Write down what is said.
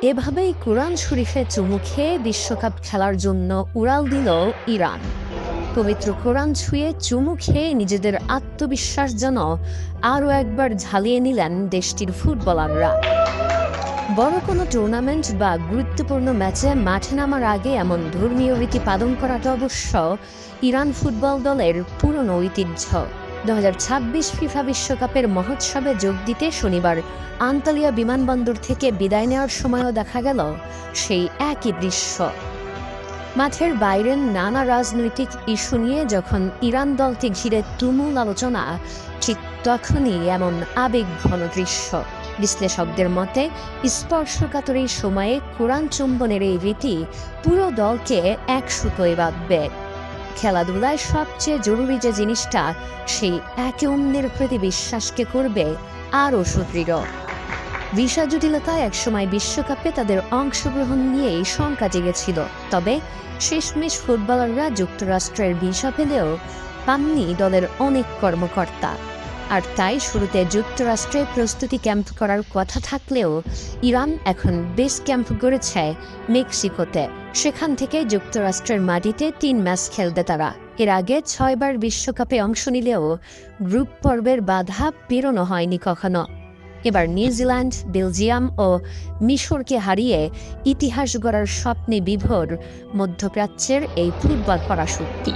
এভাবেই কোরআন শরীফে চুমু খেয়ে বিশ্বকাপ খেলার জন্য উড়াল দিল ইরান। পবিত্র কোরআন ছুঁয়ে চুমু খেয়ে নিজেদের আত্মবিশ্বাস যেন আরও একবার ঝালিয়ে নিলেন দেশটির ফুটবলাররা। বড় কোনো টুর্নামেন্ট বা গুরুত্বপূর্ণ ম্যাচে মাঠে নামার আগে এমন ধর্মীয় রীতি পালন করাটা অবশ্য ইরান ফুটবল দলের পুরনো ঐতিহ্য। 2026 ফিফা বিশ্বকাপের মহোৎসবে যোগ দিতে শনিবার আন্তালিয়া বিমানবন্দর থেকে বিদায় নেওয়ার সময়ও দেখা গেল সেই একই দৃশ্য। মাঠের বাইরের নানা রাজনৈতিক ইস্যু নিয়ে যখন ইরান দলকে ঘিরে তুমুল আলোচনা, ঠিক তখনই এমন আবেগঘন দৃশ্য। বিশ্লেষকদের মতে স্পর্শকাতর এই সময়ে কোরআন চুম্বনের এই রীতি পুরো দলকে এক সুতোয় বাঁধবে। খেলাধুলায় সবচেয়ে জরুরি যে জিনিসটা, সেই একে অন্যের প্রতি বিশ্বাসকে করবে আরও সুদৃঢ়। ভিসা জটিলতায় একসময় বিশ্বকাপে তাদের অংশগ্রহণ নিয়েই শঙ্কা জেগেছিল, তবে শেষমেশ ফুটবলাররা যুক্তরাষ্ট্রের ভিসা পেলেও পাননি দলের অনেক কর্মকর্তা। আর তাই শুরুতে যুক্তরাষ্ট্রে প্রস্তুতি ক্যাম্প করার কথা থাকলেও ইরান এখন বেস ক্যাম্প গড়েছে মেক্সিকোতে। সেখান থেকে যুক্তরাষ্ট্রের মাটিতে 3 ম্যাচ খেলবে তারা। এর আগে 6 বার বিশ্বকাপে অংশ নিলেও গ্রুপ পর্বের বাধা পেরোনো হয়নি কখনো। এবার নিউজিল্যান্ড, বেলজিয়াম ও মিশরকে হারিয়ে ইতিহাস গড়ার স্বপ্নে বিভোর মধ্যপ্রাচ্যের এই ফুটবল পরাশক্তি।